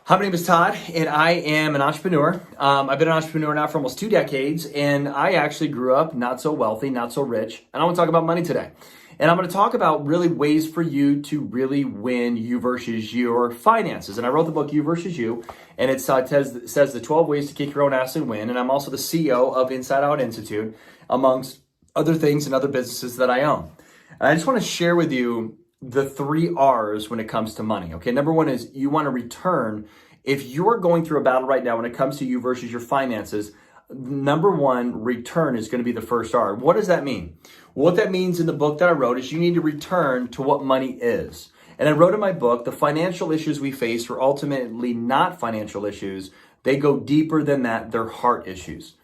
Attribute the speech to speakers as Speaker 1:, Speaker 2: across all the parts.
Speaker 1: Hi, my name is Todd, and I am an entrepreneur. I've been an entrepreneur now for almost 2 decades, and I actually grew up not so wealthy, not so rich, and I want to talk about money today. And I'm going to talk about really ways for you to really win you versus your finances. And I wrote the book You versus You, and it says the 12 ways to kick your own ass and win. And I'm also the CEO of InsideOut Institute, amongst other things and other businesses that I own. And I just want to share with you the 3 R's when it comes to money. Okay, number 1 is you want to return. If you're going through a battle right now when it comes to you versus your finances, number 1, return is going to be the first R. What does that mean? What that means in the book that I wrote is you need to return to what money is. And I wrote in my book, the financial issues we face are ultimately not financial issues. They go deeper than that. They're heart issues.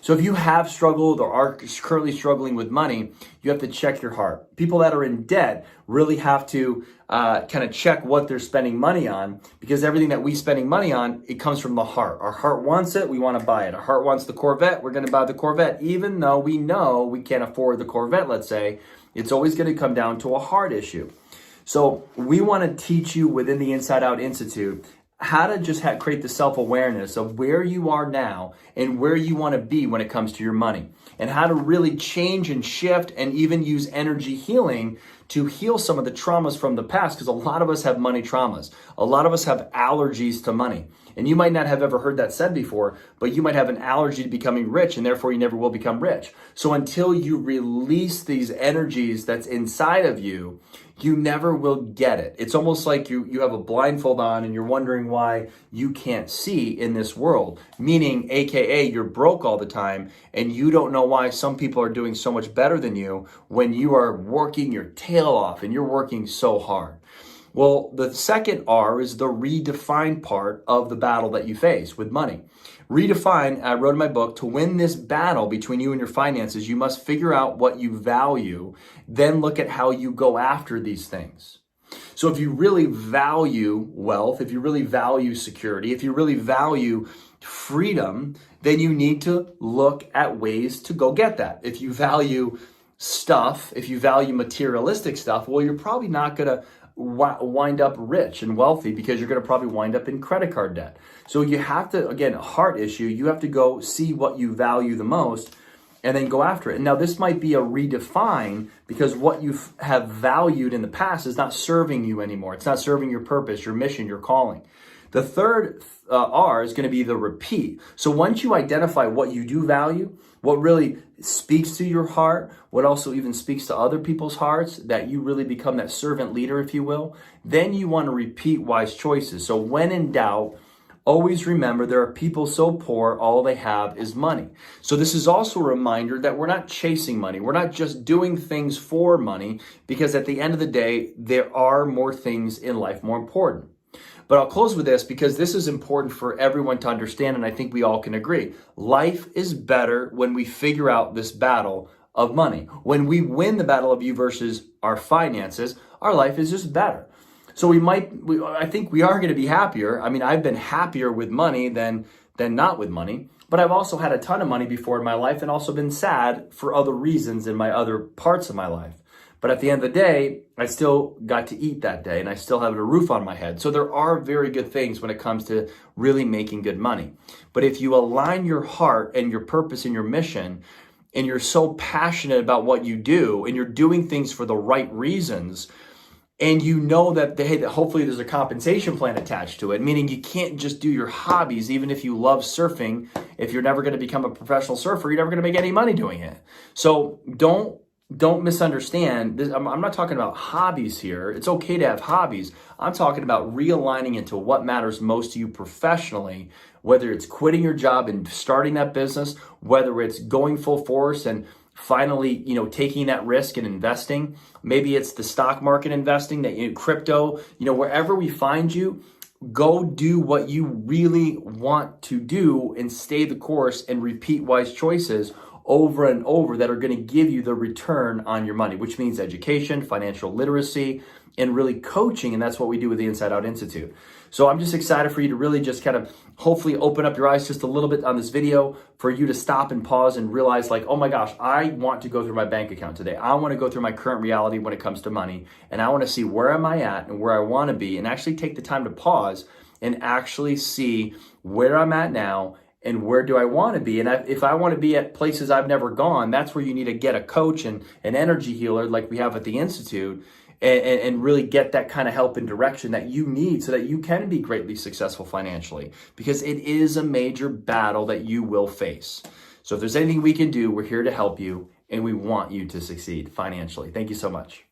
Speaker 1: So if you have struggled or are currently struggling with money, you have to check your heart. People that are in debt really have to kind of check what they're spending money on, because everything that we're spending money on, it comes from the heart. Our heart wants it, we want to buy it. Our heart wants the Corvette, we're going to buy the Corvette. Even though we know we can't afford the Corvette, let's say, it's always going to come down to a heart issue. So we want to teach you within the InsideOut Institute how to just create the self-awareness of where you are now and where you want to be when it comes to your money, and how to really change and shift and even use energy healing to heal some of the traumas from the past, because a lot of us have money traumas. A lot of us have allergies to money. And you might not have ever heard that said before, but you might have an allergy to becoming rich, and therefore you never will become rich. So until you release these energies that's inside of you, you never will get it. It's almost like you have a blindfold on and you're wondering why you can't see in this world, meaning AKA you're broke all the time and you don't know why some people are doing so much better than you when you are working your tail off and you're working so hard. Well, the second R is the redefine part of the battle that you face with money. Redefine, I wrote in my book, to win this battle between you and your finances, you must figure out what you value, then look at how you go after these things. So if you really value wealth, if you really value security, if you really value freedom, then you need to look at ways to go get that. If you value stuff, if you value materialistic stuff, well, you're probably not going to wind up rich and wealthy, because you're going to probably wind up in credit card debt. So you have to, again, a heart issue, you have to go see what you value the most and then go after it. And now this might be a redefine, because what you have valued in the past is not serving you anymore. It's not serving your purpose, your mission, your calling. The third R is going to be the repeat. So once you identify what you do value, what really speaks to your heart, what also even speaks to other people's hearts, that you really become that servant leader, if you will, then you want to repeat wise choices. So when in doubt, always remember there are people so poor, all they have is money. So this is also a reminder that we're not chasing money. We're not just doing things for money, because at the end of the day, there are more things in life more important. But I'll close with this, because this is important for everyone to understand, and I think we all can agree. Life is better when we figure out this battle of money. When we win the battle of you versus our finances, our life is just better. So I think we are going to be happier. I mean, I've been happier with money than not with money, but I've also had a ton of money before in my life and also been sad for other reasons in my other parts of my life. But at the end of the day, I still got to eat that day and I still have a roof on my head. So there are very good things when it comes to really making good money. But if you align your heart and your purpose and your mission, and you're so passionate about what you do and you're doing things for the right reasons, and you know that, hey, that hopefully there's a compensation plan attached to it, meaning you can't just do your hobbies. Even if you love surfing, if you're never going to become a professional surfer, you're never going to make any money doing it. So don't misunderstand this. I'm not talking about hobbies here. It's okay to have hobbies. I'm talking about realigning into what matters most to you professionally, whether it's quitting your job and starting that business, whether it's going full force and finally, taking that risk and investing. Maybe it's the stock market investing, that crypto, wherever we find you, go do what you really want to do and stay the course and repeat wise choices over and over that are going to give you the return on your money, which means education, financial literacy, and really coaching. And that's what we do with the InsideOut Institute. So I'm just excited for you to really just kind of hopefully open up your eyes just a little bit on this video, for you to stop and pause and realize, like, oh my gosh, I want to go through my bank account today. I want to go through my current reality when it comes to money. And I want to see where am I at and where I want to be, and actually take the time to pause and actually see where I'm at now and where do I want to be. And if I want to be at places I've never gone, that's where you need to get a coach and an energy healer like we have at the Institute, and really get that kind of help and direction that you need so that you can be greatly successful financially, because it is a major battle that you will face. So if there's anything we can do, we're here to help you, and we want you to succeed financially. Thank you so much.